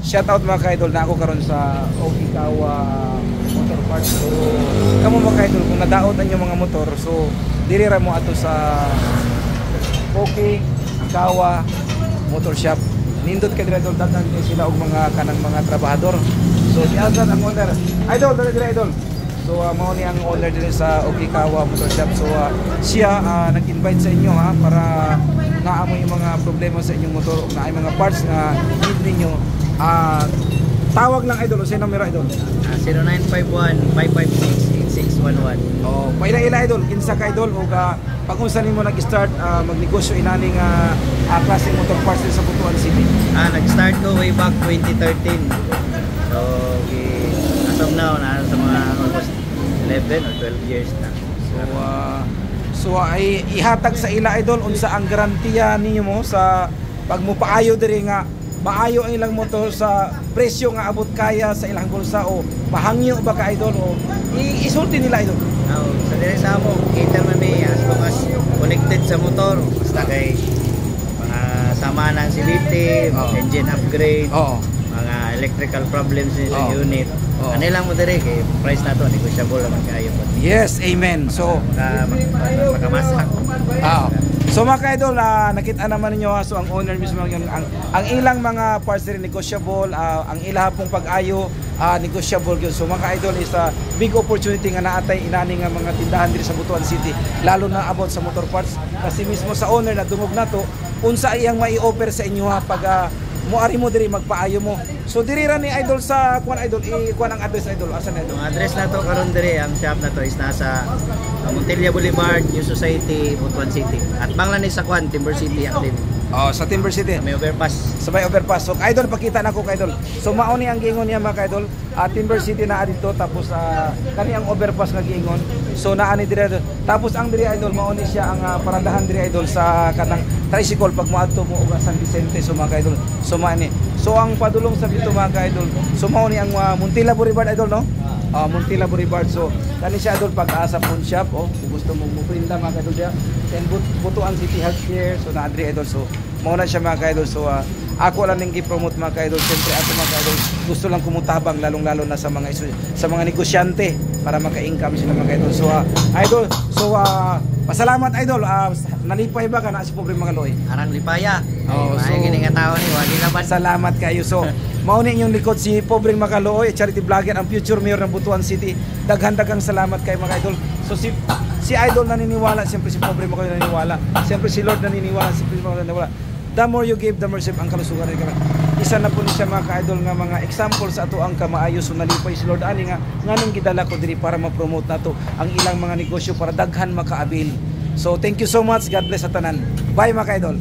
shout out mga ka-idol na ako karon sa Okikawa Motor Parts. So kamo mga ka-idol kung nadaot ang inyong mga motor, so diri ra mo ato sa Okikawa Motor Shop. Nindot ka dira idol, daghan kay sila og mga kanang mga trabahador. So si Azad ang owner. Idol, dali idol. So mao ni ang owner din sa Okikawa Motor Shop. So siya nag-invite sa inyo para naamo yung mga problema sa inyong motor o na ay mga parts na need ninyo. Tawag lang idol o sa numero idol. 0951-556-8611. Oh, paila-ila idol, kinsa ka idol o pag unsa nimo nag-start magnegosyo inani nga klase motor parts din sa Butuan City? Nag-start ko way back 2013. So, as of now, na sa mga almost 11 or 12 years na. So ay ihatag sa ila idol unsa ang garantiya ninyo mo sa pag mo paayo diri nga maayo ang ilang motor sa presyo nga abot kaya sa ilang bulsa o mahangyo ba ka idol o isulti nila idol. Sa dire sa amo, kita man may as long as connected sa motor, basta kay mga sama ng CVT, engine upgrade, mga electrical problems sa unit. Ano lang mo dire kay price nato negotiable naman kayo. Yes, amen. So makamasak. So mga ka-idol, nakita naman ninyo so ang owner mismo ang ilang mga parts rin negotiable, ang ilang pong pag-ayo negotiable yun. So mga ka-idol is a big opportunity nga naatay inani nga mga tindahan diri sa Butuan City, lalo na about sa motor parts kasi mismo sa owner na dungog nato unsa iyang mai-offer sa inyo pag moari mo diri magpaayo mo. So diri ra ni idol sa kuan idol kuan ang address idol asan idol? Ang address na to karon diri ang shop na to is nasa Montilla Boulevard, New Society, Butuan City. At banglan ni sa kuan Timber City active. Sa Timber City. May overpass. Sa may overpass. So idol pakita na ko kay idol. So mao ni ang giingon niya mga idol. Timber City na dito tapos kani ang overpass nga giingon. So naa ni dire tapos ang dire idol mao ni siya ang parandahan dire idol sa kanang tricycle pag moadto mo og San Vicente. So mga idol. So maani. So ang padulong sa dito mga idol. So mao ni ang Montilla Boulevard idol no? Montilla Boulevard. So kani siya idol pag sa phone shop kung gusto mo muprinta mga idol dia. And Butuan City Healthcare. So na adri idol. So mao na siya mga idol. So ako lang ning gi-promote mga idol. Siyempre ako mga idol gusto lang kumutabang lalong-lalo na sa mga negosyante para maka-income sila mga idol. So idol, so pasalamat idol. Nalipay ba ka na si pobre mga loy? Arang lipaya. So gini nga tao ni wali laban. Salamat kayo. So mao ni inyong likod si pobreng Makaloy, charity vlogger, ang future mayor ng Butuan City. Daghan-daghang salamat kay mga idol. So si idol naniniwala, siyempre si pobre Makaloy naniniwala. Siyempre si Lord naniniwala, siyempre si Makaloy naniniwala. The more you give, the more receive ang kalusugan rin kami. Isa na po ni siya mga ka-idol nga mga example sa ato ang kamaayo. So nalipay si Lord ani nga nganong gidala ko diri para ma-promote nato ang ilang mga negosyo para daghan makaabil. So thank you so much. God bless sa tanan. Bye mga ka-idol.